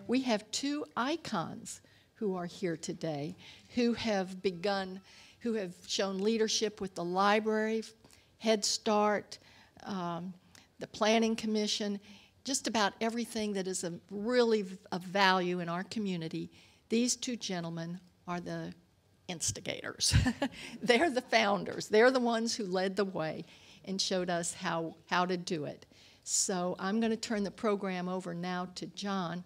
we have two icons who are here today, who have shown leadership with the library, Head Start, the Planning Commission, just about everything that is really of value in our community. These two gentlemen are the instigators. They're the founders. They're the ones who led the way and showed us how to do it. So I'm going to turn the program over now to John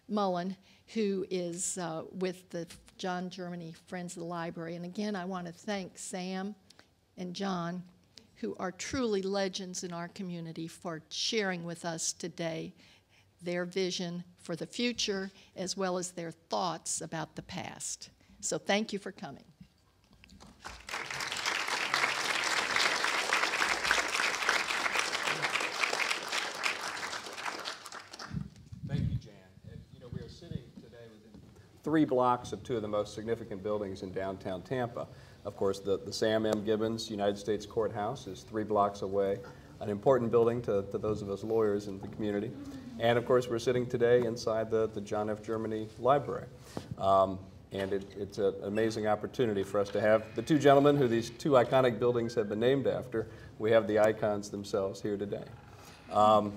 Mullen, who is with the John Germany Friends of the Library. And again, I want to thank Sam and John, who are truly legends in our community, for sharing with us today their vision for the future as well as their thoughts about the past. So thank you for coming. Thank you, Jan. And, we are sitting today within 3 blocks of 2 of the most significant buildings in downtown Tampa. Of course, the Sam M. Gibbons United States Courthouse is 3 blocks away, an important building to those of us lawyers in the community. And of course, we're sitting today inside the John F. Germany Library. And it's an amazing opportunity for us to have the 2 gentlemen who these 2 iconic buildings have been named after. We have the icons themselves here today. I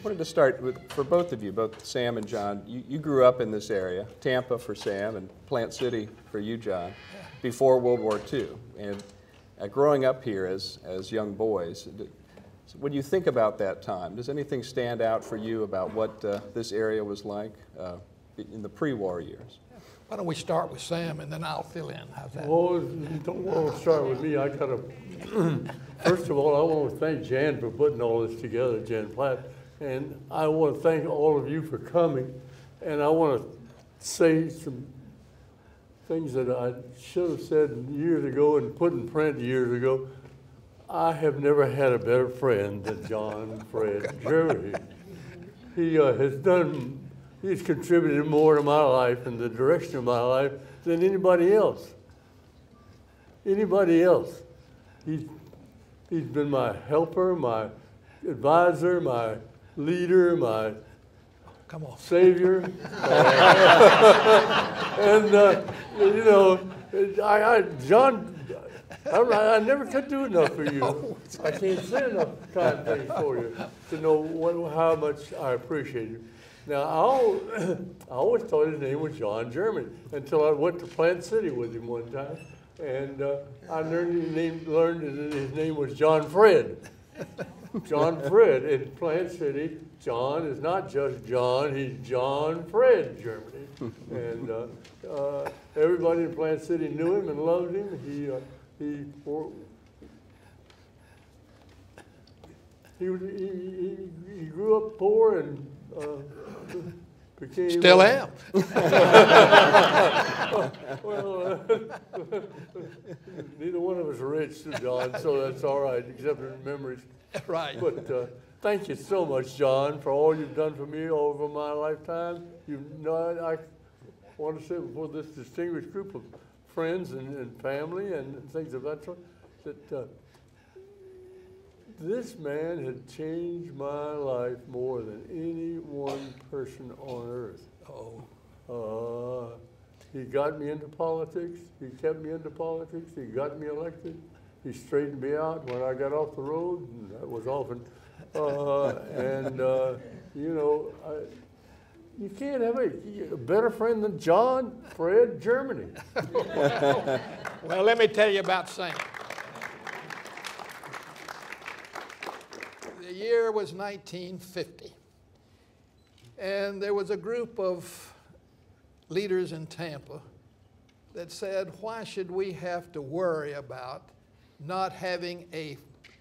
wanted to start with, for both of you, both Sam and John, you grew up in this area, Tampa for Sam and Plant City for you, John, before World War II. And growing up here as young boys, when you think about that time, does anything stand out for you about what this area was like in the pre-war years? Why don't we start with Sam and then I'll fill in? How's that? Well, don't want to start with me. I kind of, first of all, I want to thank Jan for putting all this together, Jan Platt. And I want to thank all of you for coming. And I want to say some things that I should have said years ago and put in print years ago. I have never had a better friend than John Fred Germany. He he's contributed more to my life and the direction of my life than anybody else. Anybody else. He's been my helper, my advisor, my leader, my savior. John, I never could do enough for you. I can't say enough kind things for you to know how much I appreciate you. Now, I always thought his name was John Germany until I went to Plant City with him one time, and I learned that his name was John Fred. John Fred in Plant City. John is not just John; he's John Fred Germany, and everybody in Plant City knew him and loved him. He grew up poor and became... Still am. Well, neither one of us are rich, John, so that's all right, except in memories. Right. But thank you so much, John, for all you've done for me over my lifetime. I want to say before this distinguished group of friends and family and things of that sort, that this man had changed my life more than any one person on earth. He got me into politics. He kept me into politics. He got me elected. He straightened me out when I got off the road, and that was often. You can't have a better friend than John Fred Germany. Well, let me tell you about Sam. The year was 1950, and there was a group of leaders in Tampa that said, why should we have to worry about not having a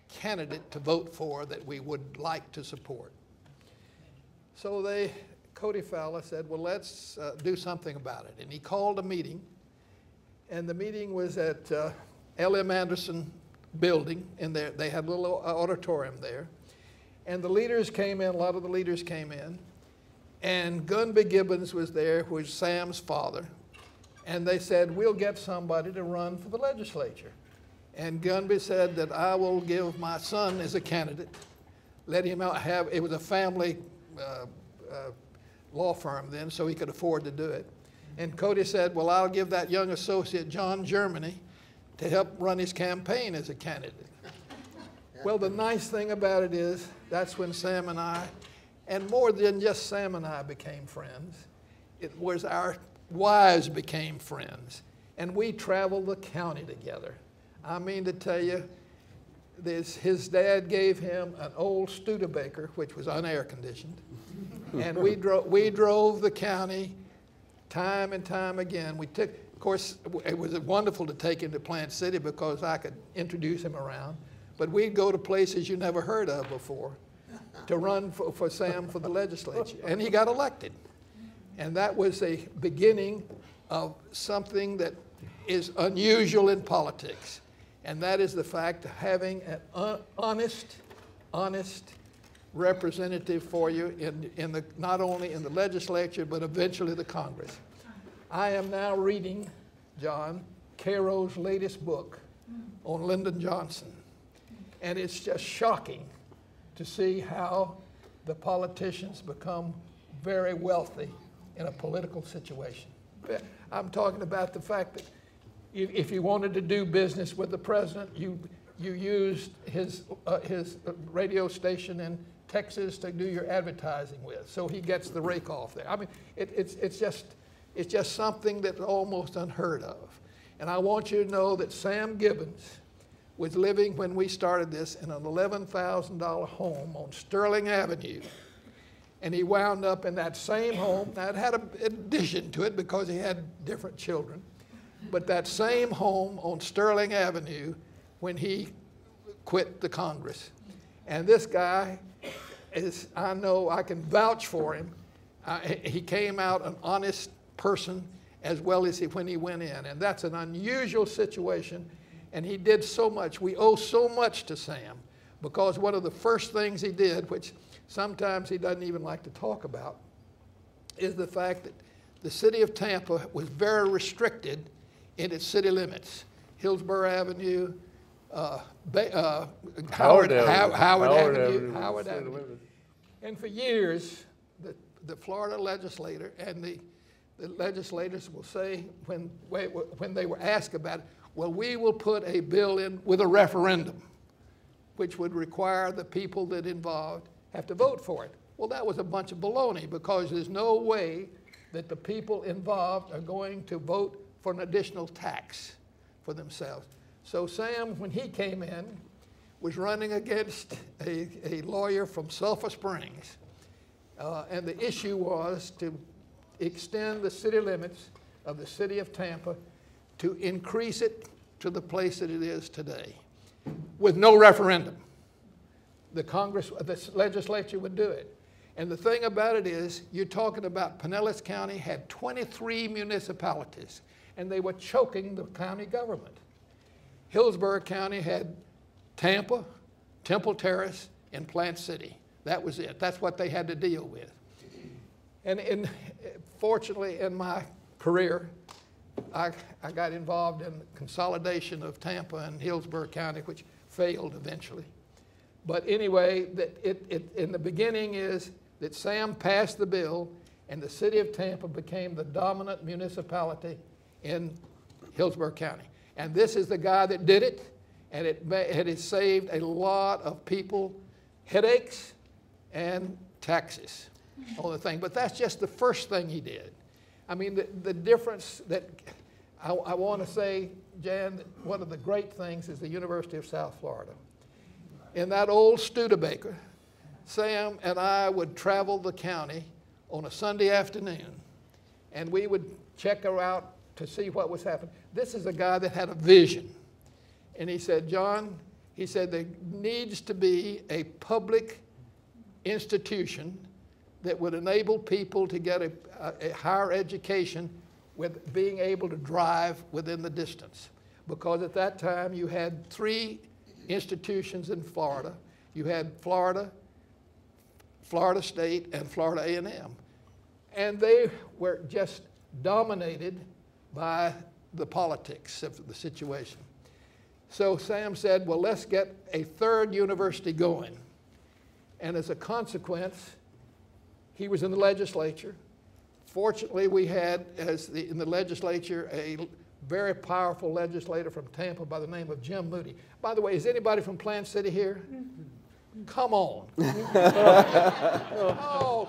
candidate to vote for that we would like to support? So Cody Fowler said, well, let's do something about it. And he called a meeting, and the meeting was at L.M. Anderson building, and they had a little auditorium there. And the leaders came in, a lot of the leaders came in, and Gunby Gibbons was there, who was Sam's father, and they said, we'll get somebody to run for the legislature. And Gunby said that I will give my son as a candidate, let him out have, it was a family law firm then, so he could afford to do it. And Cody said, well, I'll give that young associate, John Germany, to help run his campaign as a candidate. Well, the nice thing about it is that's when Sam and I, and more than just Sam and I became friends, it was our wives became friends. And we traveled the county together. I mean to tell you, his dad gave him an old Studebaker, which was unair conditioned. And we drove the county time and time again. Of course, it was wonderful to take him to Plant City because I could introduce him around. But we'd go to places you never heard of before to run for Sam for the legislature. And he got elected. And that was a beginning of something that is unusual in politics. And that is the fact of having an honest representative for you not only in the legislature, but eventually the Congress. I am now reading, John, Caro's latest book on Lyndon Johnson. And it's just shocking to see how the politicians become very wealthy in a political situation. I'm talking about the fact that if you wanted to do business with the president, you used his radio station in Texas to do your advertising with, so he gets the rake off there. I mean, it's just something that's almost unheard of. And I want you to know that Sam Gibbons was living, when we started this, in an $11,000 home on Sterling Avenue. And he wound up in that same home. Now, it had an addition to it because he had different children. But that same home on Sterling Avenue when he quit the Congress. And this guy is, I know, I can vouch for him. He came out an honest person as well as when he went in. And that's an unusual situation. And he did so much. We owe so much to Sam because one of the first things he did, which sometimes he doesn't even like to talk about, is the fact that the city of Tampa was very restricted in its city limits. Hillsborough Avenue, Howard Avenue. And for years, the Florida legislator and the legislators will say when they were asked about it, well, we will put a bill in with a referendum, which would require the people that involved have to vote for it. Well, that was a bunch of baloney because there's no way that the people involved are going to vote for an additional tax for themselves. So Sam, when he came in, was running against a lawyer from Sulphur Springs. And the issue was to extend the city limits of the city of Tampa to increase it to the place that it is today with no referendum. The legislature would do it. And the thing about it is, you're talking about Pinellas County had 23 municipalities, and they were choking the county government. Hillsborough County had Tampa, Temple Terrace, and Plant City. That was it. That's what they had to deal with. And fortunately, in my career, I got involved in the consolidation of Tampa and Hillsborough County, which failed eventually. But anyway, in the beginning is that Sam passed the bill, and the city of Tampa became the dominant municipality in Hillsborough County. And this is the guy that did it, and it has saved a lot of people headaches and taxes on the thing. But that's just the first thing he did. I mean, the difference that I want to say, Jan, that one of the great things is the University of South Florida. In that old Studebaker, Sam and I would travel the county on a Sunday afternoon, and we would check her out to see what was happening. This is a guy that had a vision. And he said, John, he said, there needs to be a public institution that would enable people to get a higher education with being able to drive within the distance. Because at that time you had 3 institutions in Florida. You had Florida State, and Florida A&M. And they were just dominated by the politics of the situation. So Sam said, well, let's get a 3rd university going. And as a consequence, he was in the legislature. Fortunately, we had, in the legislature, a very powerful legislator from Tampa by the name of Jim Moody. By the way, is anybody from Plant City here? Come on. Oh,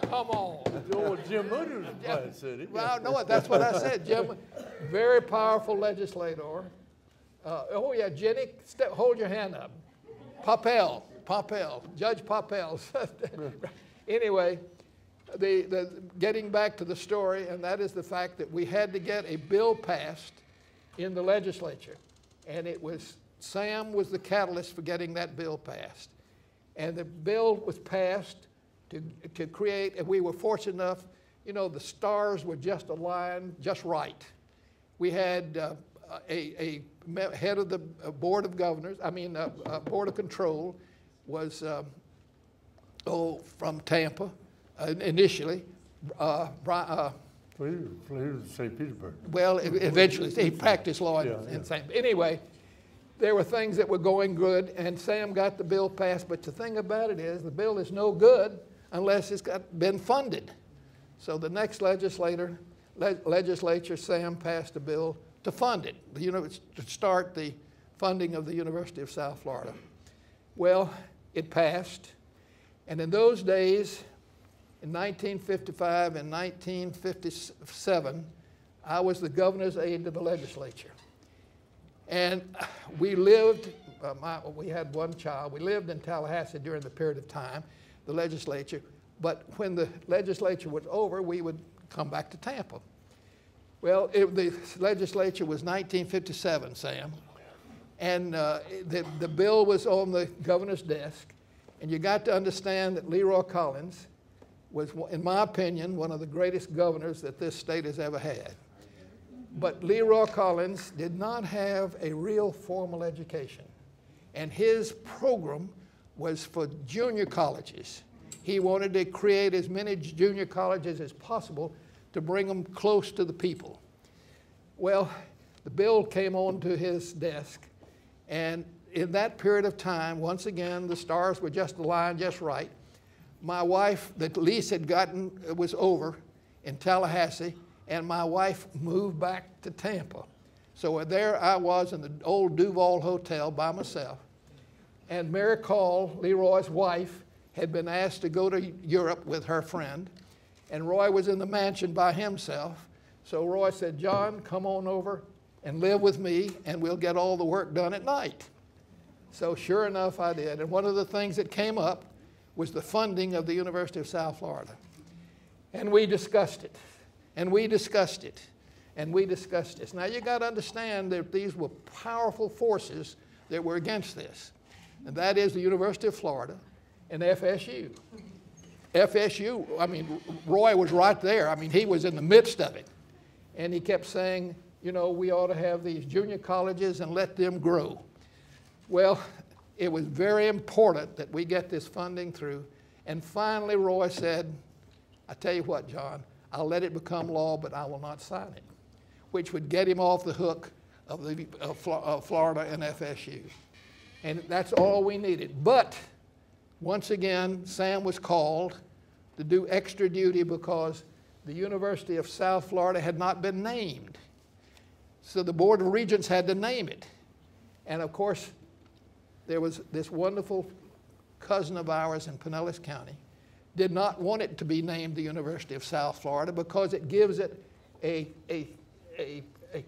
come on. Oh, Jim Moody was in Plant City. Well, no, that's what I said. Jim, very powerful legislator. Oh, yeah, Jenny, hold your hand up. Papel, Judge Papel. Anyway, getting back to the story, and that is the fact that we had to get a bill passed in the legislature. And Sam was the catalyst for getting that bill passed. And the bill was passed to create, and we were fortunate enough, the stars were just aligned just right. We had a head of the Board of Governors, Board of Control was, from Tampa initially. Well, he was St. Petersburg. Well, eventually, he practiced law in St. Anyway, there were things that were going good, and Sam got the bill passed, but the thing about it is the bill is no good unless it's been funded. So the next legislature, Sam passed a bill to fund it, to start the funding of the University of South Florida. Well, it passed, and in those days, in 1955 and 1957, I was the governor's aide to the legislature. And we lived, we had one child. We lived in Tallahassee during the period of time, the legislature. But when the legislature was over, we would come back to Tampa. Well, the legislature was 1957, Sam. And the bill was on the governor's desk. And you got to understand that Leroy Collins was, in my opinion, one of the greatest governors that this state has ever had. But Leroy Collins did not have a real formal education. And his program was for junior colleges. He wanted to create as many junior colleges as possible to bring them close to the people. Well, the bill came onto his desk, and in that period of time, once again, the stars were just aligned just right. My wife, the lease was over in Tallahassee, and my wife moved back to Tampa. So there I was in the old Duval Hotel by myself. And Mary Call, Leroy's wife, had been asked to go to Europe with her friend. And Roy was in the mansion by himself. So Roy said, John, come on over and live with me, and we'll get all the work done at night. So sure enough, I did. And one of the things that came up was the funding of the University of South Florida. And we discussed it. And we discussed it, and we discussed this. Now, you got to understand that these were powerful forces that were against this, and that is the University of Florida and FSU. FSU, Roy was right there. He was in the midst of it, and he kept saying, we ought to have these junior colleges and let them grow. Well, it was very important that we get this funding through, and finally Roy said, I tell you what, John, I'll let it become law, but I will not sign it, which would get him off the hook of Florida and FSU. And that's all we needed. But once again, Sam was called to do extra duty because the University of South Florida had not been named. So the Board of Regents had to name it. And of course, there was this wonderful cousin of ours in Pinellas County did not want it to be named the University of South Florida because it gives it a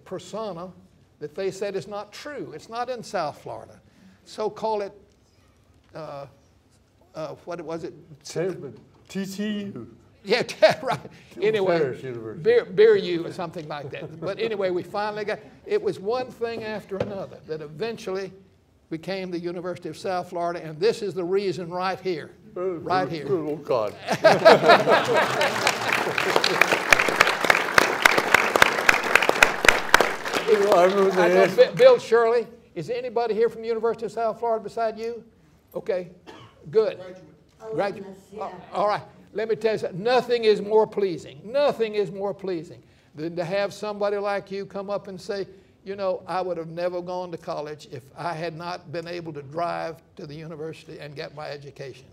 persona that they said is not true. It's not in South Florida. So call it, what was it? TCU. Yeah, right. Anyway, Beer U or something like that. But anyway, we finally got, it was one thing after another that eventually became the University of South Florida, and this is the reason right here. Right here. Oh, God. Bill Shirley, is anybody here from the University of South Florida beside you? Okay, good. Graduate. Yeah. All right. Let me tell you something. Nothing is more pleasing. Nothing is more pleasing than to have somebody like you come up and say, I would have never gone to college if I had not been able to drive to the university and get my education.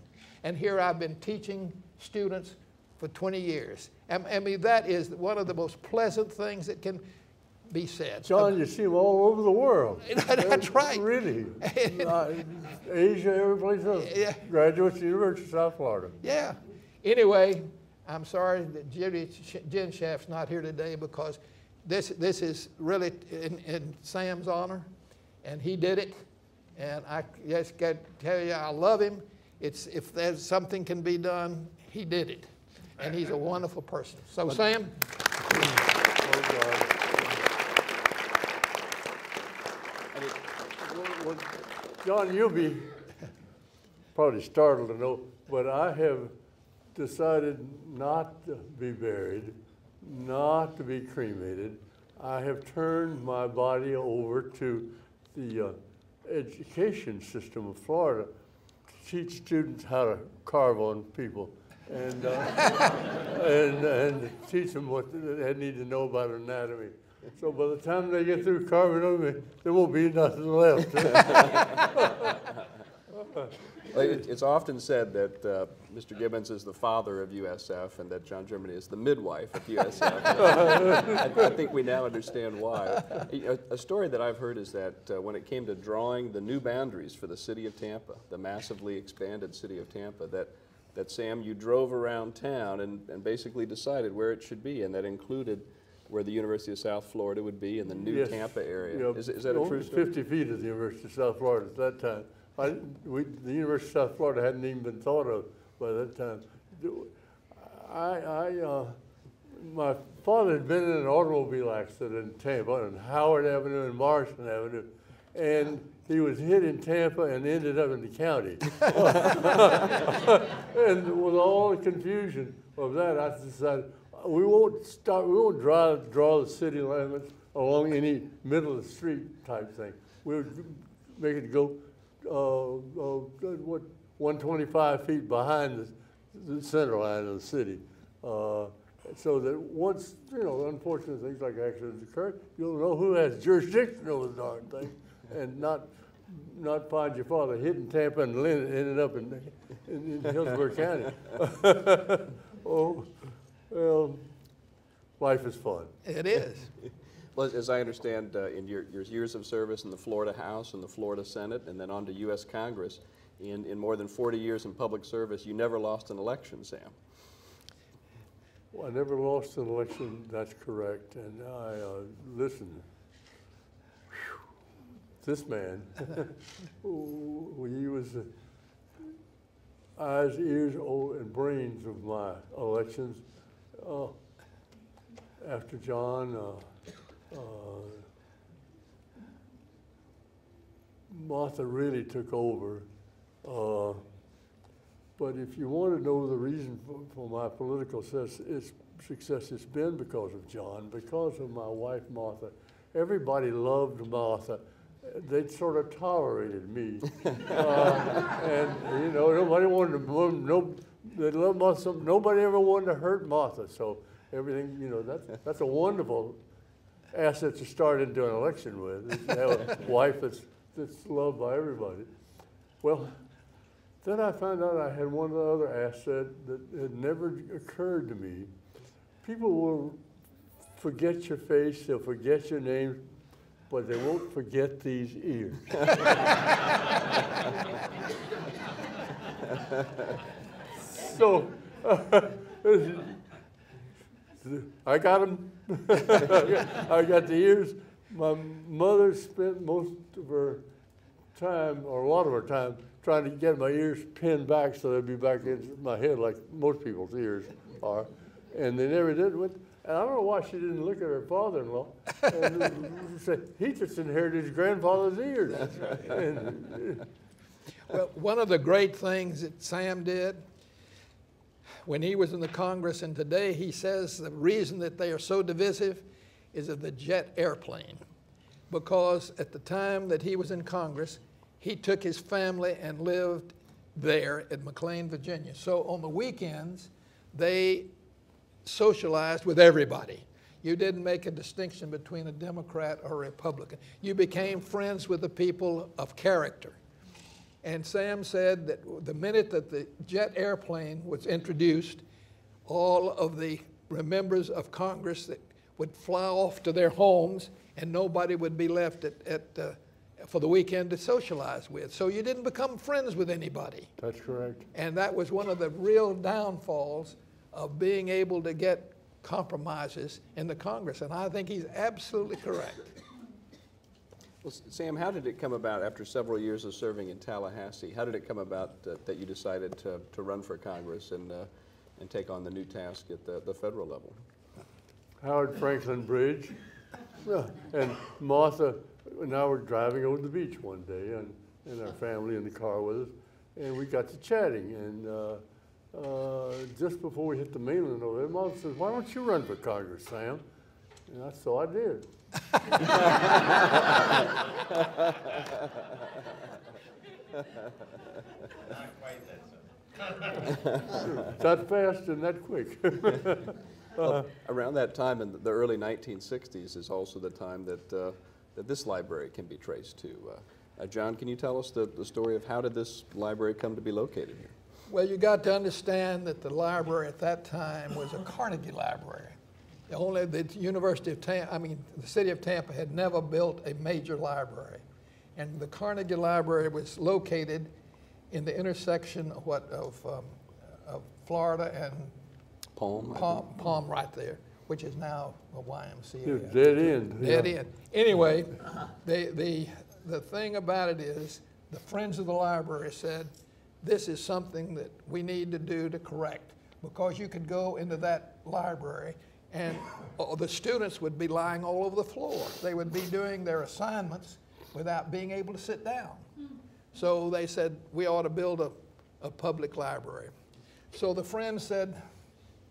And here I've been teaching students for 20 years. I mean, that is one of the most pleasant things that can be said. John, you see them all over the world. That's right. Really. Asia, every place else. Yeah. Graduates of the University of South Florida. Yeah. Anyway, I'm sorry that Jen Schaff's not here today because this is really in Sam's honor, and he did it. And I just got to tell you, I love him. If there's something can be done, he did it. And he's a wonderful person. So, Sam. Well, John, you'll be probably startled to know, but I have decided not to be buried, not to be cremated. I have turned my body over to the education system of Florida to teach students how to carve on people and teach them what they need to know about anatomy. So by the time they get through carving on me, there won't be nothing left. It's often said that Mr. Gibbons is the father of USF and that John Germany is the midwife of USF. I think we now understand why. A story that I've heard is that when it came to drawing the new boundaries for the city of Tampa, the massively expanded city of Tampa, that Sam, you drove around town and basically decided where it should be, and that included where the University of South Florida would be in the new Yes. Tampa area. Yeah, Is that a true story? 50 feet of the University of South Florida at that time. The University of South Florida hadn't even been thought of by that time. My father had been in an automobile accident in Tampa on Howard Avenue and Morrison Avenue, and he was hit in Tampa and ended up in the county. And with all the confusion of that, I decided we won't draw the city limits along any middle of the street type thing. We'll make it go 125 feet behind the center line of the city, so that once unfortunate things like accidents occur, you'll know who has jurisdiction over the darn thing, and not find your father hit in Tampa and ended up in Hillsborough County. Oh, well, life is fun. It is. Well, as I understand, in your years of service in the Florida House and the Florida Senate, and then on to U.S. Congress, in more than 40 years in public service, you never lost an election, Sam. Well, I never lost an election, that's correct. And listen, this man, he was the eyes, ears, and brains of my elections. After John, Martha really took over. But if you want to know the reason for my political success, it's been because of John, because of my wife, Martha. Everybody loved Martha. They sort of tolerated me. And, nobody wanted to, they loved Martha. Nobody ever wanted to hurt Martha. So everything, that's a wonderful asset to start into an election with, is to have a wife that's loved by everybody. Well, then I found out I had one other asset that had never occurred to me. People will forget your face, they'll forget your name, but they won't forget these ears. So, I got them. I got the ears. My mother spent most of her time, or a lot of her time, trying to get my ears pinned back so they'd be back in my head like most people's ears are. And they never did. And I don't know why she didn't look at her father-in-law and say, he just inherited his grandfather's ears. That's right. Well, one of the great things that Sam did when he was in the Congress, and today he says the reason that they are so divisive is of the jet airplane. Because at the time that he was in Congress, he took his family and lived there at McLean, Virginia. So on the weekends, they socialized with everybody. You didn't make a distinction between a Democrat or a Republican. You became friends with the people of character. And Sam said that the minute that the jet airplane was introduced, all of the members of Congress that would fly off to their homes and nobody would be left for the weekend to socialize with. So you didn't become friends with anybody. That's correct. And that was one of the real downfalls of being able to get compromises in the Congress. And I think he's absolutely correct. Well, Sam, how did it come about after several years of serving in Tallahassee? How did it come about that you decided to run for Congress and take on the new task at the federal level? Howard Franklin Bridge. And Martha and I were driving over the beach one day, and our family in the car with us, and we got to chatting. And just before we hit the mainland over there, Martha says, "Why don't you run for Congress, Sam?" And so I did. That fast and that quick. Well, around that time in the early 1960s is also the time that this library can be traced to. John, can you tell us the story of how did this library come to be located here? Well, you got to understand that the library at that time was a Carnegie library. The University of Tampa, the city of Tampa had never built a major library. And the Carnegie Library was located in the intersection of Florida and Palm right there, which is now a YMCA. Dead end. Dead end. Anyway, the thing about it is the Friends of the Library said, this is something that we need to do to correct, because you could go into that library and the students would be lying all over the floor. They would be doing their assignments without being able to sit down. So they said, we ought to build a public library. So the Friends said,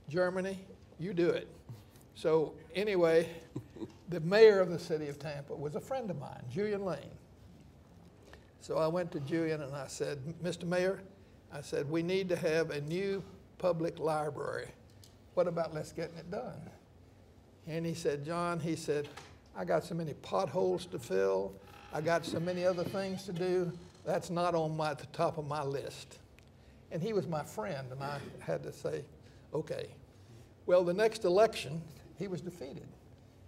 Germany, you do it. So anyway, the mayor of the city of Tampa was a friend of mine, Julian Lane. So I went to Julian and I said, Mr. Mayor, I said, we need to have a new public library. What about let's getting it done? And he said, John, he said, I got so many potholes to fill. I got so many other things to do. That's not on the top of my list. And he was my friend, and I had to say, okay. Well, the next election, he was defeated.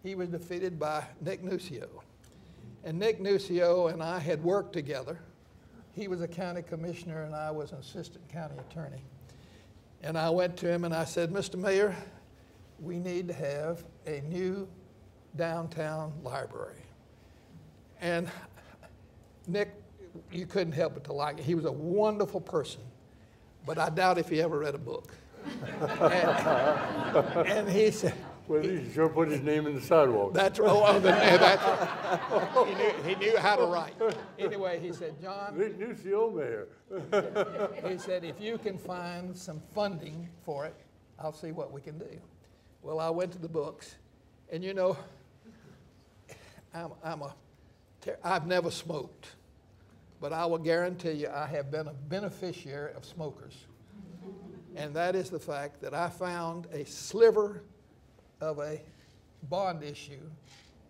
He was defeated by Nick Nucio. And Nick Nucio and I had worked together. He was a county commissioner, and I was an assistant county attorney. And I went to him and I said, Mr. Mayor, we need to have a new downtown library. And Nick, you couldn't help but to like it. He was a wonderful person, but I doubt if he ever read a book. and he said, well, he sure put his name in the sidewalk. That's right. He knew how to write. Anyway, he said, John, Nick Nucio, Mayor. he said, if you can find some funding for it, I'll see what we can do. Well, I went to the books, and you know, I've never smoked, but I will guarantee you I have been a beneficiary of smokers. And that is the fact that I found a sliver of a bond issue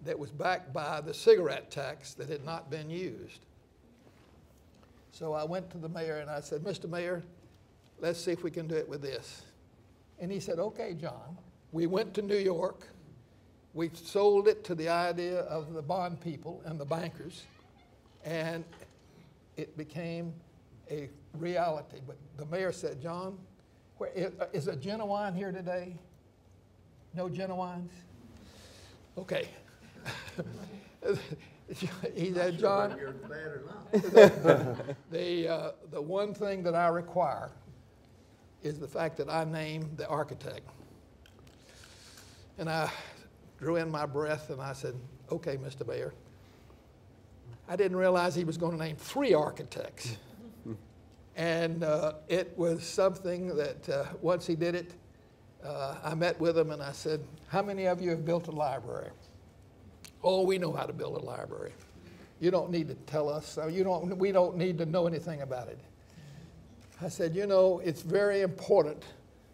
that was backed by the cigarette tax that had not been used. So I went to the mayor and I said, Mr. Mayor, let's see if we can do it with this. And he said, okay, John. We went to New York. We sold it to the idea of the bond people and the bankers, and it became a reality. But the mayor said, John, is a genuine here today? No genuines? Okay. He said, John, the one thing that I require is the fact that I name the architect. And I drew in my breath and I said, okay, Mr. Mayor. I didn't realize he was going to name 3 architects. And it was something that once he did it, I met with him and I said, how many of you have built a library? Oh, we know how to build a library. You don't need to tell us. We don't need to know anything about it. I said, you know, it's very important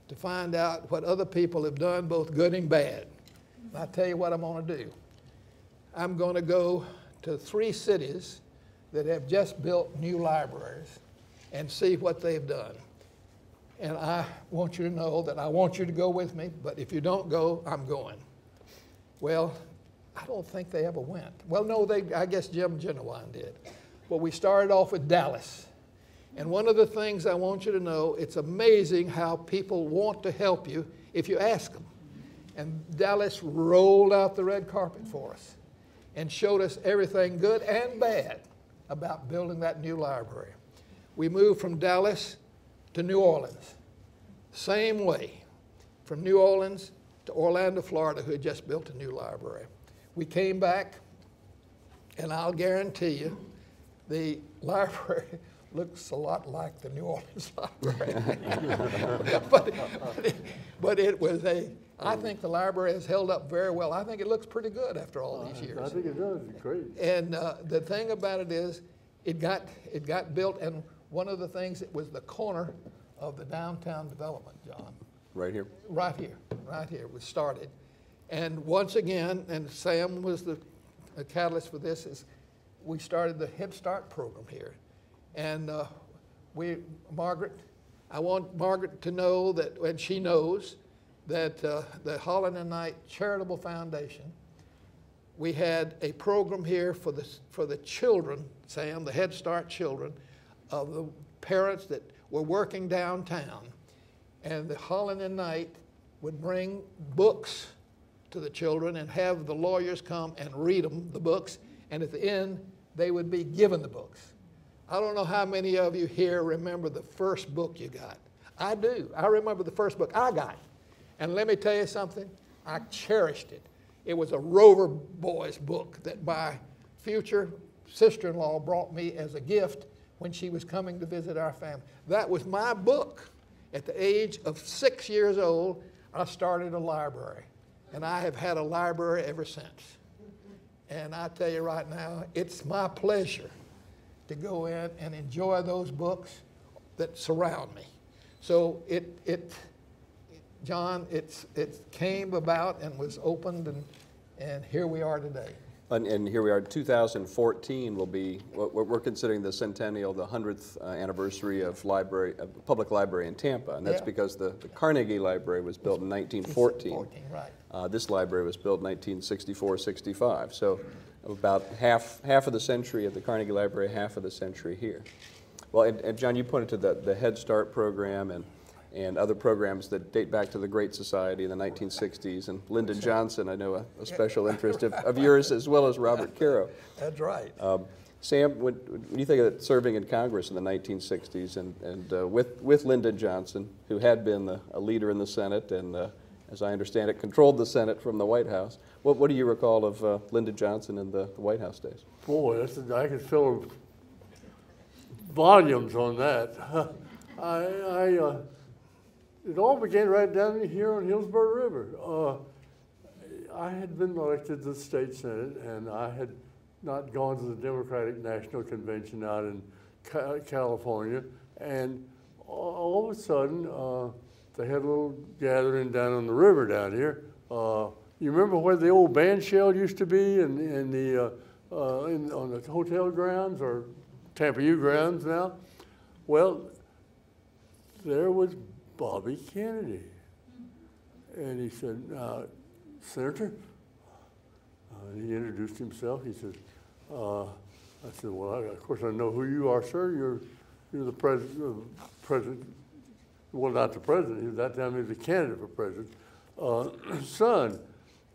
to find out what other people have done, both good and bad. And I'll tell you what I'm going to do. I'm going to go to 3 cities that have just built new libraries and see what they've done. And I want you to know that I want you to go with me, but if you don't go, I'm going. Well, I don't think they ever went. Well, no, I guess Jim Genowine did. But we started off with Dallas. And one of the things I want you to know, it's amazing how people want to help you if you ask them. And Dallas rolled out the red carpet for us and showed us everything good and bad about building that new library. We moved from Dallas to New Orleans. Same way, from New Orleans to Orlando, Florida, who had just built a new library. We came back, and I'll guarantee you, the library looks a lot like the New Orleans library. but it was I think the library has held up very well. I think it looks pretty good after all these years. I think it does. It's great. And the thing about it is, it got built, and one of the things, it was the corner of the downtown development, John. Right here? Right here it was started. And once again, and Sam was the catalyst for this, is we started the Head Start program here. And Margaret, I want Margaret to know that, and she knows, that the Holland and Knight Charitable Foundation, we had a program here for the children, Sam, the Head Start children, of the parents that were working downtown. And the Holland and Knight would bring books to the children and have the lawyers come and read them, the books, and at the end, they would be given the books. I don't know how many of you here remember the first book you got. I do. I remember the first book I got. And let me tell you something, I cherished it. It was a Rover Boys book that my future sister-in-law brought me as a gift when she was coming to visit our family. That was my book. At the age of 6 years old, I started a library. And I have had a library ever since. And I tell you right now, it's my pleasure to go in and enjoy those books that surround me. So John, it came about and was opened, and here we are today. And here we are, 2014 will be, we're considering the centennial, the 100th anniversary of public library in Tampa. And that's because the Carnegie Library was built in 1914. Right. This library was built in 1964-65. So about half of the century at the Carnegie Library, half of the century here. Well, and John, you pointed to the Head Start program and other programs that date back to the Great Society in the 1960s. And Lyndon Johnson, I know a special interest of yours, as well as Robert Caro. That's right. Sam, when you think of serving in Congress in the 1960s and with Lyndon Johnson, who had been a leader in the Senate and, as I understand it, controlled the Senate from the White House, what do you recall of Lyndon Johnson in the White House days? Boy, I could fill volumes on that. It all began right down here on Hillsborough River. I had been elected to the state senate, and I had not gone to the Democratic National Convention out in California. And all of a sudden, they had a little gathering down on the river down here. You remember where the old band shell used to be on the hotel grounds, or Tampa U grounds now? Well, there was Bobby Kennedy. And he said, Senator, and he introduced himself. He said, I said, well, of course I know who you are, sir. You're the president, well, not the president. At that time he was the candidate for president, son.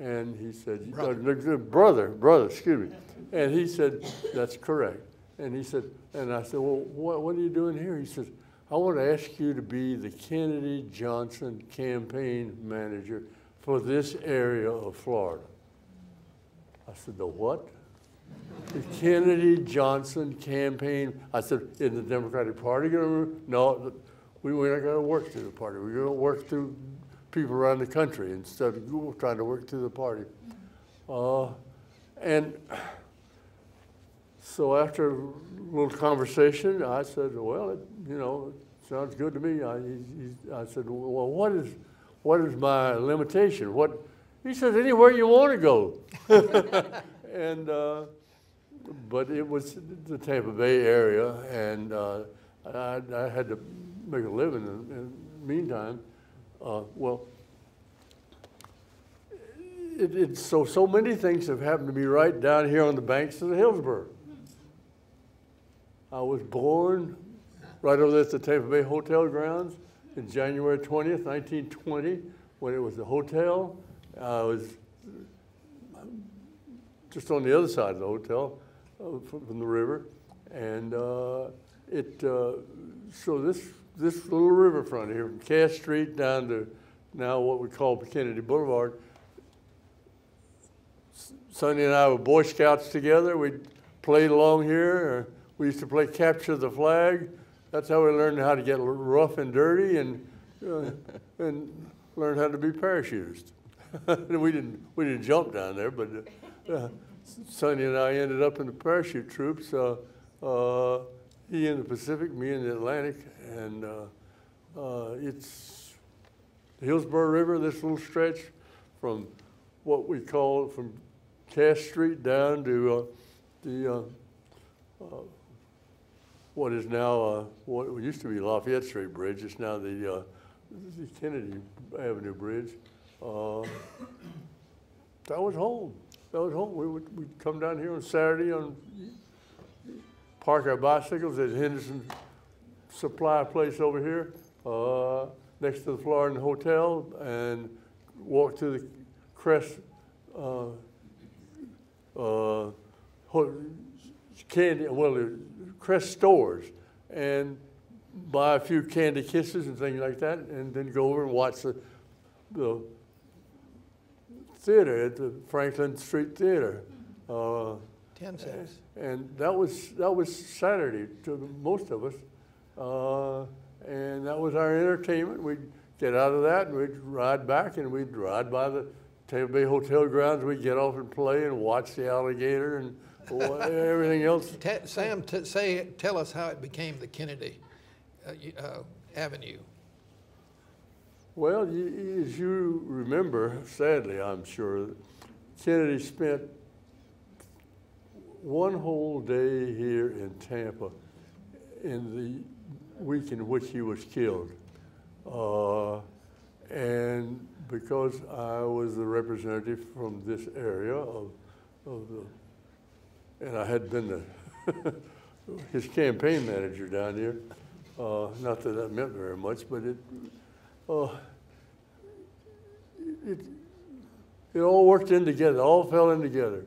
And he said, brother, excuse me. And he said, that's correct. And he said, and I said, well, what are you doing here? He says, I want to ask you to be the Kennedy-Johnson campaign manager for this area of Florida. I said, the what? The Kennedy-Johnson campaign. I said, in the Democratic Party? No, we're not going to work through the party. We're going to work through people around the country instead of trying to work through the party. And so after a little conversation, I said, well, it sounds good to me. I said, well, what is my limitation? He said, anywhere you want to go. And but it was the Tampa Bay area, and I had to make a living meantime, well, so many things have happened to me right down here on the banks of the Hillsborough. I was born right over there at the Tampa Bay Hotel grounds in January 20th, 1920, when it was the hotel. I was just on the other side of the hotel from the river. And so this little riverfront here, from Cass Street down to now what we call Kennedy Boulevard. Sonny and I were Boy Scouts together. We played along here. We used to play capture the flag. That's how we learned how to get rough and dirty and learn how to be parachutists. we didn't jump down there, but Sonny and I ended up in the parachute troops. He in the Pacific, me in the Atlantic, and it's the Hillsborough River, this little stretch from what we call from Cass Street down to what is now what used to be Lafayette Street Bridge. It's now the Kennedy Avenue Bridge. That was home. That was home. We'd come down here on Saturday park our bicycles at Henderson Supply place over here, next to the Florida Hotel, and walk to the Crest the Crest stores, and buy a few candy kisses and things like that, and then go over and watch the theater at the Franklin Street Theater. 10 cents. And that was Saturday to most of us, and that was our entertainment. We'd get out of that and we'd ride back, and we'd ride by the Tampa Bay Hotel grounds. We'd get off and play and watch the alligator and everything else. Sam, tell us how it became the Kennedy Avenue. Well, as you remember, sadly, I'm sure, Kennedy spent one whole day here in Tampa in the week in which he was killed. And because I was the representative from this area and I had been his campaign manager down here, not that that meant very much, but it all worked in together, all fell in together.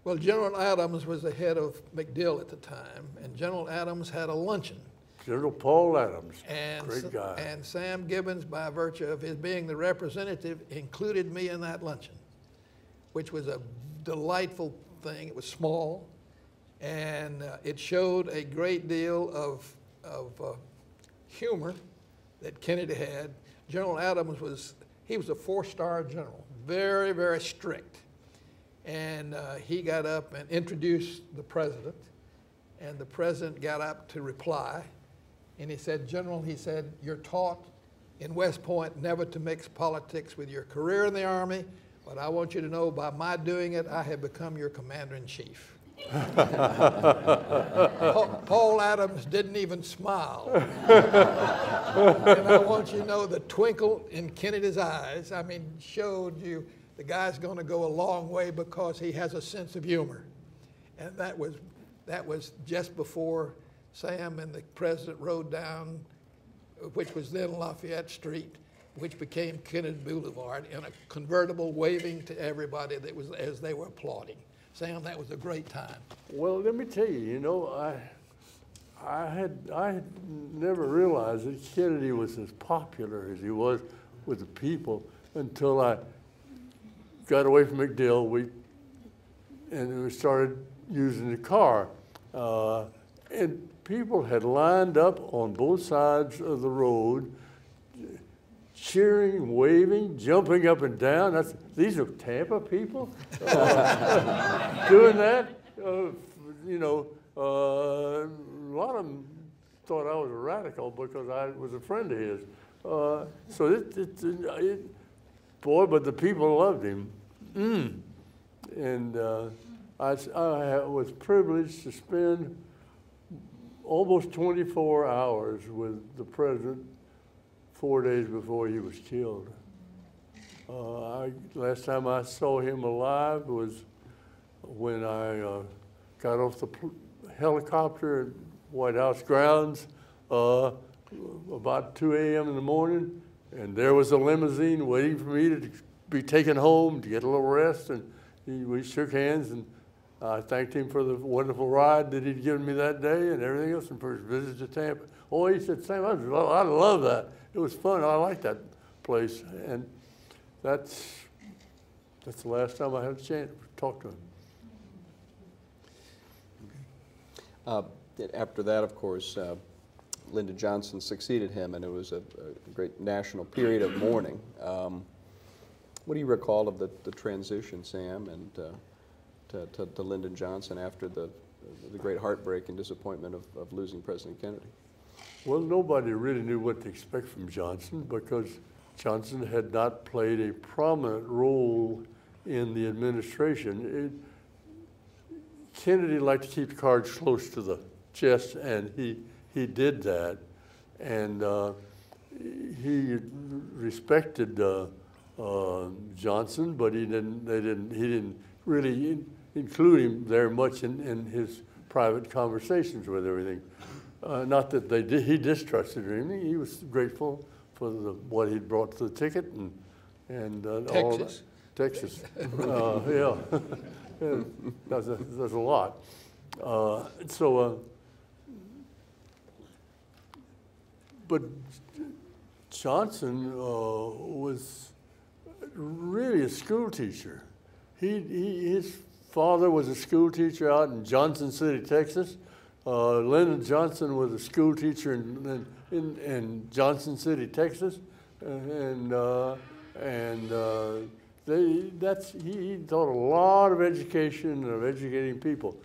Well, General Adams was the head of Macdill at the time, and General Adams had a luncheon. General Paul Adams, and great guy. And Sam Gibbons, by virtue of his being the representative, included me in that luncheon, which was a delightful thing. It was small, and it showed a great deal of humor that Kennedy had. General Adams was a 4-star general, very, very strict. And he got up and introduced the president, and the president got up to reply, and he said, General, he said, you're taught in West Point never to mix politics with your career in the Army, but I want you to know by my doing it, I have become your commander-in-chief. Paul Adams didn't even smile. And I want you to know the twinkle in Kennedy's eyes, I mean, showed you the guy's going to go a long way because he has a sense of humor. And that was just before Sam and the president rode down, which was then Lafayette Street, which became Kennedy Boulevard, in a convertible, waving to everybody that was as they were applauding. Sam, that was a great time. Well, let me tell you, you know, I had never realized that Kennedy was as popular as he was with the people until I got away from Macdill, and we started using the car. And people had lined up on both sides of the road, cheering, waving, jumping up and down. These are Tampa people doing that. You know, a lot of them thought I was a radical because I was a friend of his. Boy, but the people loved him. And I was privileged to spend almost 24 hours with the president 4 days before he was killed. Last time I saw him alive was when I got off the helicopter at White House grounds about 2 a.m. in the morning, and there was a limousine waiting for me to be taken home to get a little rest, and we shook hands, and I thanked him for the wonderful ride that he'd given me that day and everything else, and for his visit to Tampa. Oh, he said, Sam, I love that. It was fun. I like that place, and that's the last time I had a chance to talk to him. After that, of course, Lyndon Johnson succeeded him, and it was a great national period of mourning. What do you recall of the transition, Sam, and to Lyndon Johnson after the great heartbreak and disappointment of losing President Kennedy? Well, nobody really knew what to expect from Johnson because Johnson had not played a prominent role in the administration. Kennedy liked to keep the cards close to the chest, and he did that. And he respected Johnson, but he didn't really include him very much in his private conversations with everything. Not that he distrusted or anything. He was grateful for what he'd brought to the ticket and Texas. all that. Texas. Yeah. There's a lot. But Johnson was really a school teacher. His father was a school teacher out in Johnson City, Texas. Lyndon Johnson was a school teacher in Johnson City, Texas, and he taught a lot of education of educating people,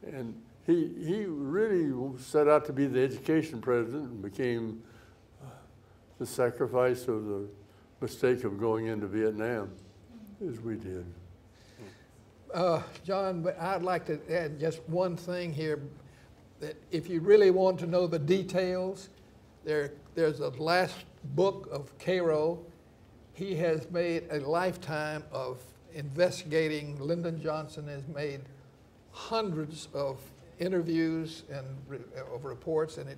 and he really set out to be the education president and became the sacrifice of the mistake of going into Vietnam, as we did. John, but I'd like to add just one thing here. That if you really want to know the details, there's a last book of Cairo. He has made a lifetime of investigating. Lyndon Johnson has made hundreds of interviews and of reports, and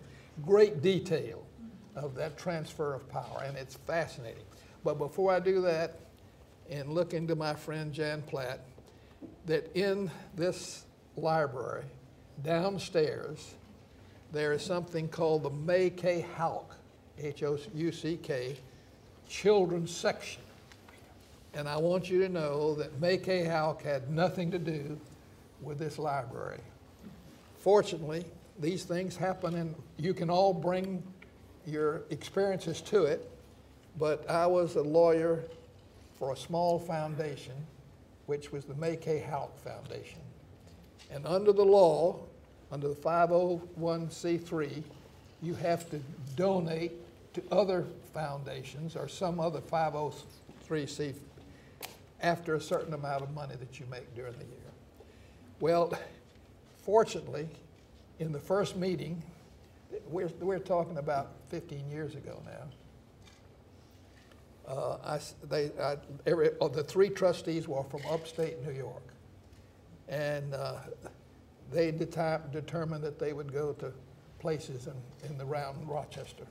great detail of that transfer of power, and it's fascinating. But before I do that, and look into my friend Jan Platt, that in this library, downstairs, there is something called the May K. Houck, H-O-U-C-K, children's section. And I want you to know that May K. Houck had nothing to do with this library. Fortunately, these things happen, and you can all bring your experiences to it, but I was a lawyer for a small foundation, which was the May K. Houck Foundation. And under the law, under the 501c3, you have to donate to other foundations or some other 503c after a certain amount of money that you make during the year. Well, fortunately, in the first meeting, we're talking about 15 years ago now, the three trustees were from upstate New York. And they determined that they would go to places in the round Rochester.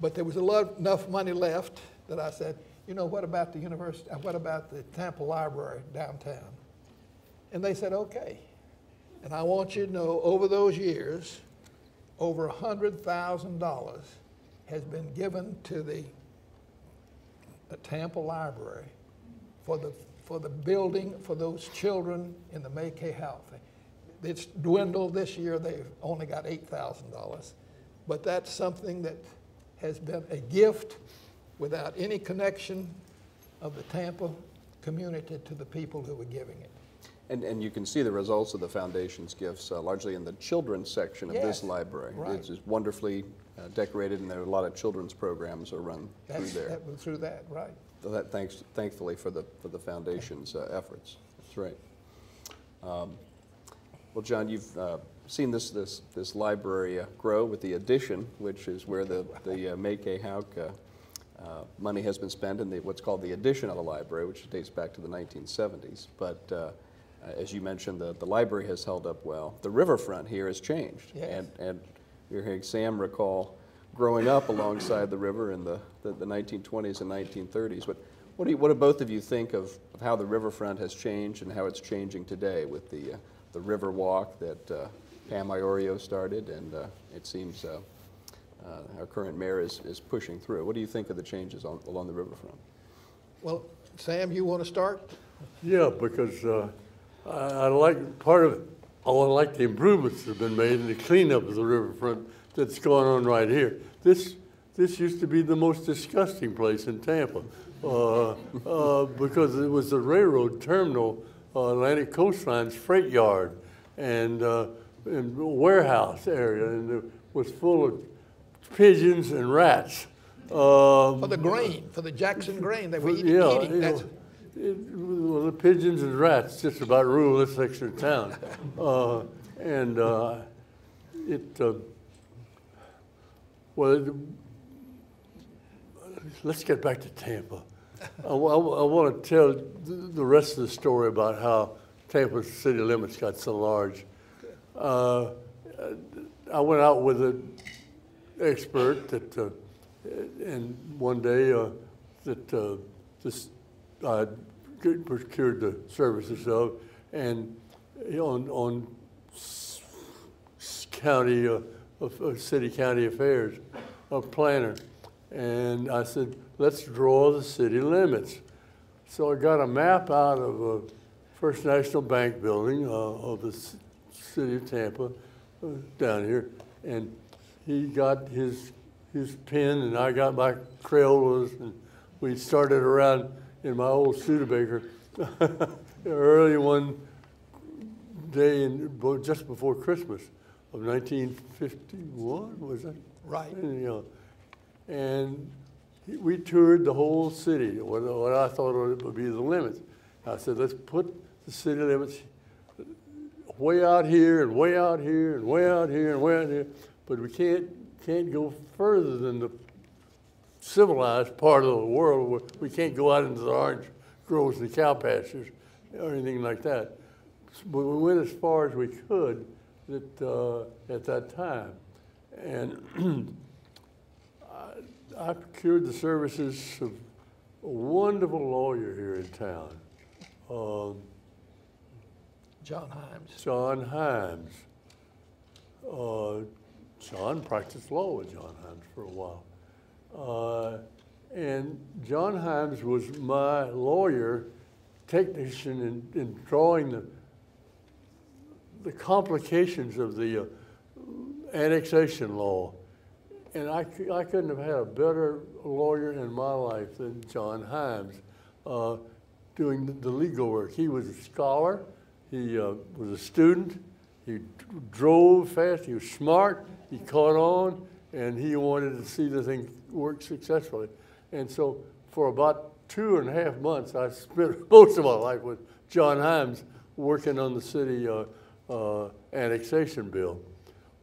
But there was enough money left that I said, you know, what about the university? What about the Tampa Library downtown? And they said, okay. And I want you to know, over those years, over $100,000 has been given to the Tampa Library for the building for those children in the May K. Houck thing. It's dwindled this year. They've only got $8,000. But that's something that has been a gift without any connection of the Tampa community to the people who were giving it. And you can see the results of the foundation's gifts largely in the children's section of this library. Right. It's just wonderfully decorated, and there are a lot of children's programs are run through there. Through that, right. So that thankfully for the foundation's efforts. That's right. Well, John, you've seen this library grow with the addition, which is where the May Hauk money has been spent in what's called the addition of the library, which dates back to the 1970s. But as you mentioned, the library has held up well. The riverfront here has changed. Yes. And you're hearing Sam recall growing up alongside the river in the 1920s and 1930s. What do both of you think of how the riverfront has changed and how it's changing today with the river walk that Pam Iorio started, and it seems our current mayor is pushing through? What do you think of the changes along the riverfront? Well, Sam, you want to start? Yeah, because I like part of it. I like the improvements that have been made and the cleanup of the riverfront that's going on right here. This used to be the most disgusting place in Tampa because it was the railroad terminal, Atlantic Coastline's freight yard, and warehouse area, and it was full of pigeons and rats. For the grain, for the Jackson grain that we eat. Yeah, That's, well, the pigeons and rats just about rule this section of town. Let's get back to Tampa. I want to tell the rest of the story about how Tampa's city limits got so large. I went out with an expert that, and one day I procured the services of, and on county city county affairs, a planner, and I said, let's draw the city limits. So I got a map out of a First National Bank building of the city of Tampa down here, and he got his pen and I got my Crayolas, and we started around in my old Studebaker early one day just before Christmas of 1951, was it? right. And we toured the whole city, what I thought would be the limits. I said, let's put the city limits way out here and way out here and way out here and way out here, but we can't go further than the civilized part of the world. Where we can't go out into the orange groves and the cow pastures or anything like that. But we went as far as we could at that time. And I procured the services of a wonderful lawyer here in town, John Himes. John Himes. John practiced law with John Himes for a while. And John Himes was my lawyer, technician in drawing the complications of the annexation law. And I couldn't have had a better lawyer in my life than John Himes doing the legal work. He was a scholar. He was a student. He drove fast. He was smart. He caught on, and he wanted to see the thing work successfully. And so for about 2.5 months, I spent most of my life with John Himes working on the city annexation bill.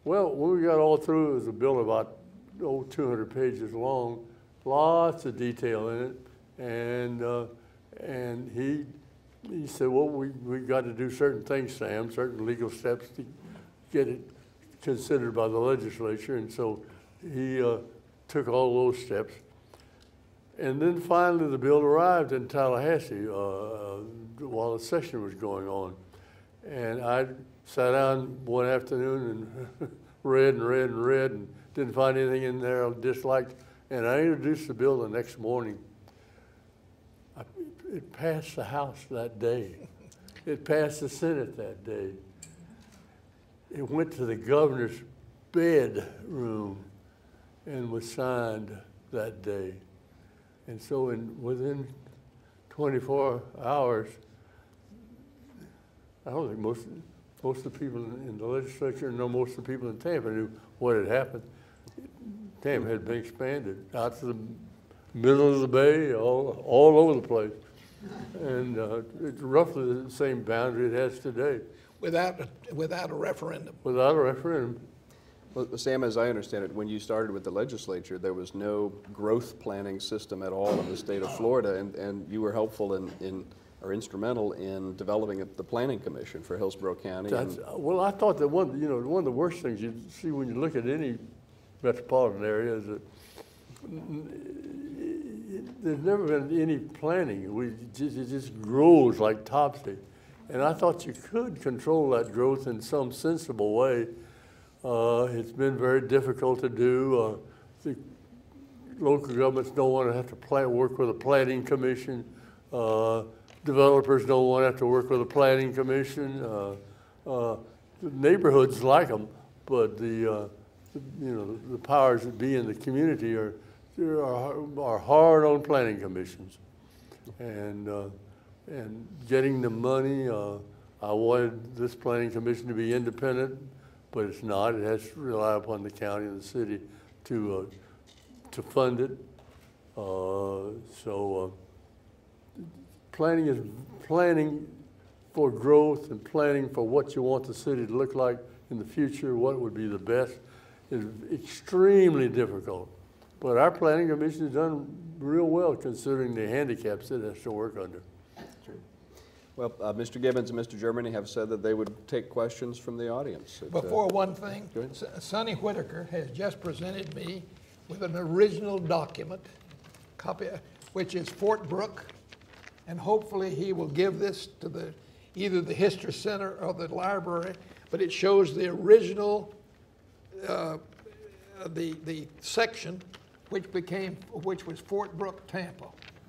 Well, when we got all through, it was a bill about 200 pages long, lots of detail in it, and he said, well, we got to do certain things, Sam, certain legal steps to get it considered by the legislature, and so he took all those steps. And then finally the bill arrived in Tallahassee while the session was going on. And I sat down one afternoon and read and didn't find anything in there I disliked. And I introduced the bill the next morning. It passed the House that day. It passed the Senate that day. It went to the governor's bedroom and was signed that day. And so within 24 hours, I don't think most of the people in the legislature, no, most of the people in Tampa knew what had happened. Tampa had been expanded out to the middle of the bay, all over the place. And it's roughly the same boundary it has today. without a referendum. Without a referendum. Well, Sam, as I understand it, when you started with the legislature, there was no growth planning system at all in the state of Florida, and you were helpful or instrumental in developing the planning commission for Hillsborough County. Well, I thought that one of the worst things you see when you look at any metropolitan area is that there's never been any planning. It just grows like topsy. And I thought you could control that growth in some sensible way. It's been very difficult to do. The local governments don't want to have to work with a planning commission. Developers don't want to have to work with a planning commission. The neighborhoods like them, but the powers that be in the community are hard on planning commissions, and getting the money. I wanted this planning commission to be independent, but it's not. It has to rely upon the county and the city to fund it. Planning is planning for growth and planning for what you want the city to look like in the future, what would be the best, is extremely difficult. But our planning commission has done real well considering the handicaps it has to work under. Well, Mr. Gibbons and Mr. Germany have said that they would take questions from the audience. Before one thing, Sonny Whitaker has just presented me with an original document, copy, which is Fort Brooke, and hopefully he will give this to either the History Center or the library, but it shows the original, the section which was Fort Brooke, Tampa.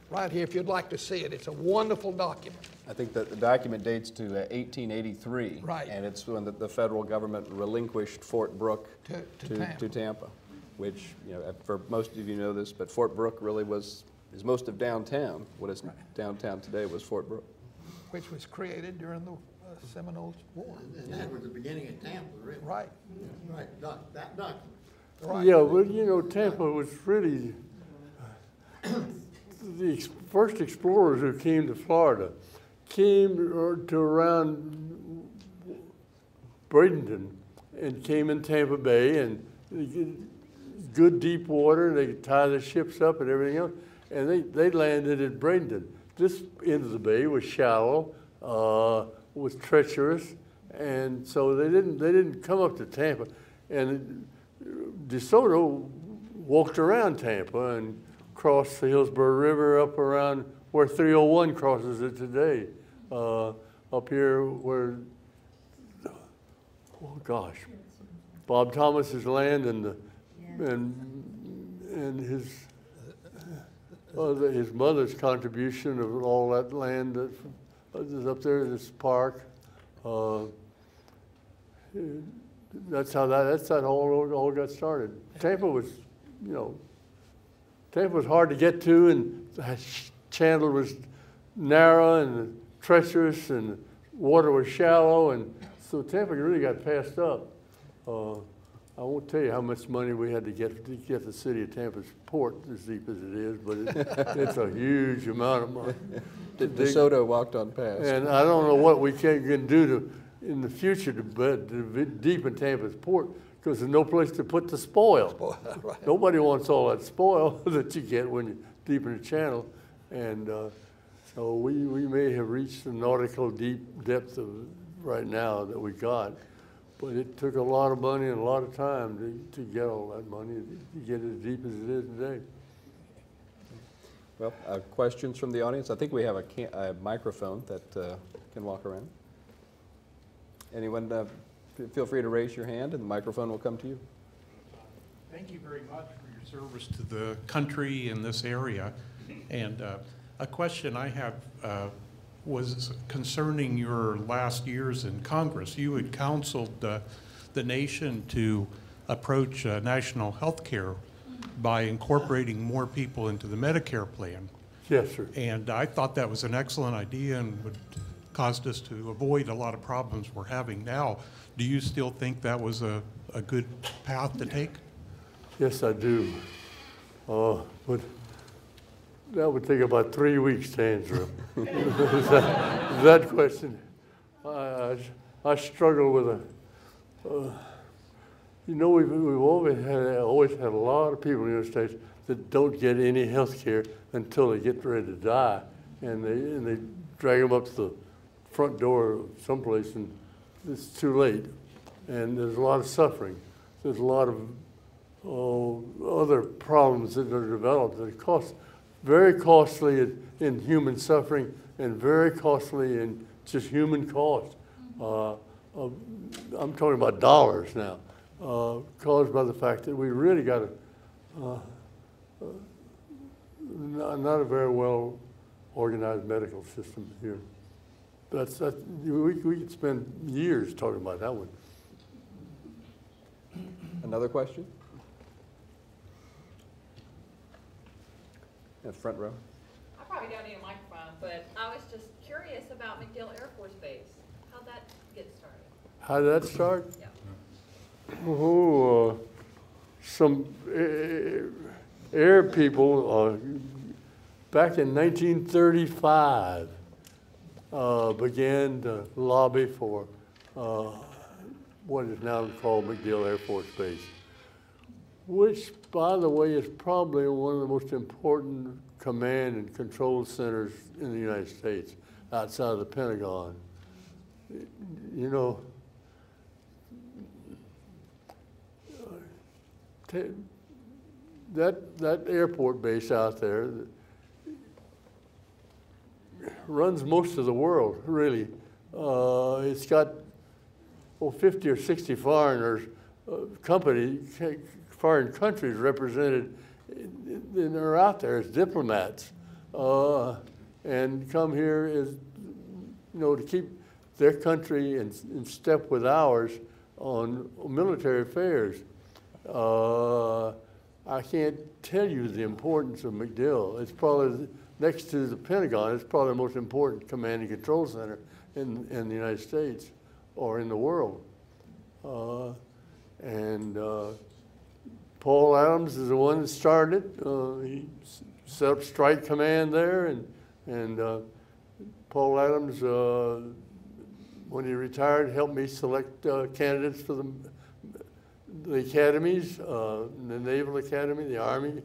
Right here, if you'd like to see it. It's a wonderful document. I think that the document dates to 1883. Right. And it's when the federal government relinquished Fort Brooke to Tampa, which, for most of you know this, but Fort Brooke really is most of downtown. What is downtown today was Fort Brooke. Which was created during the Seminole War. And that was the beginning of Tampa, really. Right. Right, that document. Right. Yeah, well, Tampa was really the first explorers who came to Florida came to around Bradenton and came in Tampa Bay, and good deep water, and they could tie the ships up and everything else, and they landed at Bradenton. This end of the bay was shallow, was treacherous, and so they didn't come up to Tampa. And DeSoto walked around Tampa and crossed the Hillsborough River up around where 301 crosses it today, up here where, oh gosh, Bob Thomas's land and his mother's contribution of all that land that is up there in this park. That's how that all got started. Tampa was hard to get to, and the channel was narrow and treacherous, and water was shallow, and so Tampa really got passed up. I won't tell you how much money we had to get the city of Tampa's port as deep as it is, but it's a huge amount of money. DeSoto walked on past. And I don't know what we can do in the future to deepen Tampa's port, because there's no place to put the spoil. Right. Nobody wants all that spoil that you get when you deepen the channel. And so we may have reached the nautical depth of right now that we got. But it took a lot of money and a lot of time to get all that money, to get as deep as it is today. Well, questions from the audience? I think we have a microphone that can walk around. Anyone, feel free to raise your hand and the microphone will come to you. Thank you very much for your service to the country in this area. And a question I have was concerning your last years in Congress. You had counseled the nation to approach national health care by incorporating more people into the Medicare plan. Yes, sir. And I thought that was an excellent idea and would caused us to avoid a lot of problems we're having now. Do you still think that was a good path to take? Yes, I do. But that would take about 3 weeks to answer that question. I I struggle with you know, we've always had a lot of people in the United States that don't get any health care until they get ready to die, and they drag them up to the front door someplace, and it's too late, and there's a lot of suffering. There's a lot of other problems that are developed that cost very costly in human suffering and very costly in just human cost. I'm talking about dollars now, caused by the fact that we really got not a very well organized medical system here. We could spend years talking about that one. Another question? Yeah, front row. I probably don't need a microphone, but I was just curious about Macdill Air Force Base. How'd that get started? How did that start? Yeah. Oh, some air people back in 1935 began to lobby for what is now called Macdill Air Force Base, which, by the way, is probably one of the most important command and control centers in the United States, outside of the Pentagon. You know, that airport base out there runs most of the world, really. It's got 50 or 60 foreigners, foreign countries represented, and they're out there as diplomats, and come here as, you know, to keep their country in step with ours on military affairs. I can't tell you the importance of Macdill. It's probably, next to the Pentagon, it's probably the most important command and control center in the United States or in the world. Paul Adams is the one that started it. He set up Strike Command there, and Paul Adams, when he retired, helped me select candidates for the academies, the Naval Academy, the Army,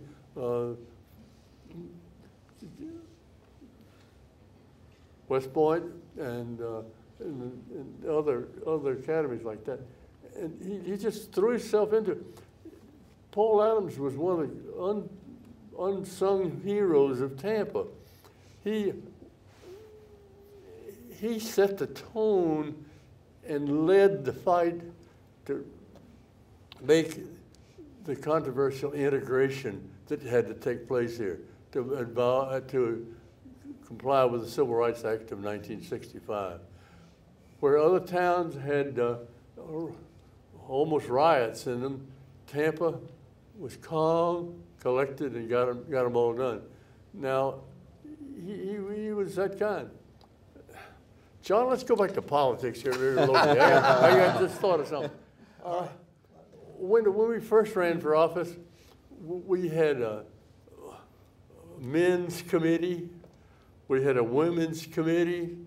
West Point, and other academies like that. And he just threw himself into it. Paul Adams was one of the unsung heroes of Tampa. He set the tone and led the fight to make the controversial integration that had to take place here to comply with the Civil Rights Act of 1965. Where other towns had almost riots in them, Tampa was calm, collected, and got them all done. Now, he was that kind. John, let's go back to politics here very locally. I just thought of something. When we first ran for office, we had a men's committee, we had a women's committee,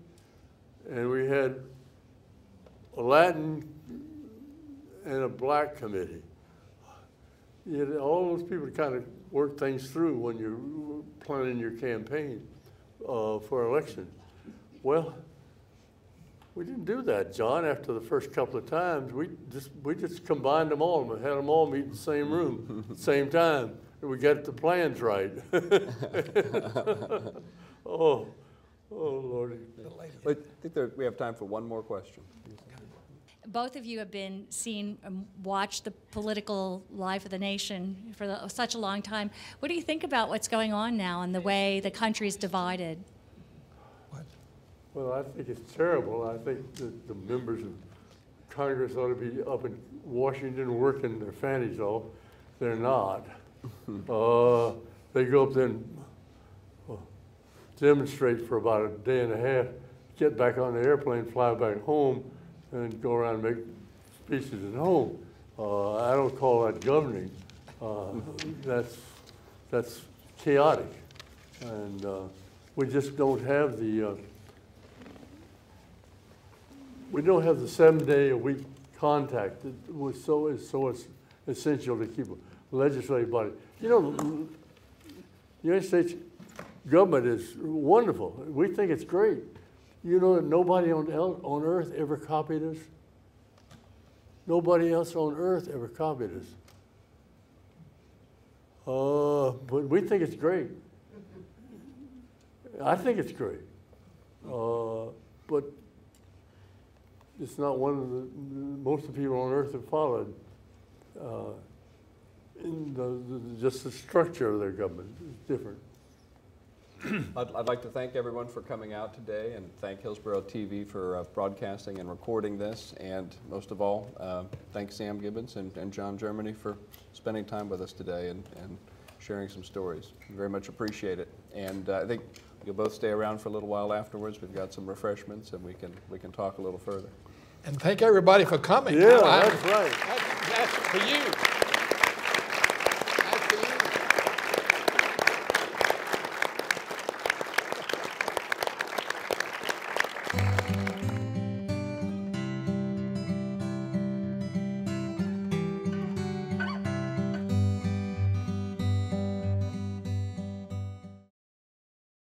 and we had a Latin and a black committee. All those people kind of work things through when you're planning your campaign for election. Well, we didn't do that, John. After the first couple of times, we just combined them all and had them all meet in the same room at the same time. And we got the plans right. Oh, Lordy. I think we have time for one more question. Both of you have been seen and watched the political life of the nation for such a long time. What do you think about what's going on now and the way the country's divided? Well, I think it's terrible. I think that the members of Congress ought to be up in Washington working their fannies off. They're not. They go up there and demonstrate for about a day and a half, get back on the airplane, fly back home, and go around and make speeches at home. I don't call that governing. That's chaotic. And we just don't have the we don't have the 7-day-a-week contact that was so essential to keep a legislative body. You know, the United States government is wonderful. We think it's great. You know that nobody on earth ever copied us? Nobody else on earth ever copied us. But we think it's great. I think it's great. But it's not one of the, most of the people on earth have followed just the structure of their government is different. I'd like to thank everyone for coming out today and thank Hillsborough TV for broadcasting and recording this. And most of all, thank Sam Gibbons and John Germany for spending time with us today and sharing some stories. Very much appreciate it. And I think you'll both stay around for a little while afterwards. We've got some refreshments and we can talk a little further. And thank everybody for coming. Yeah, that's right. That's for you. That's for you.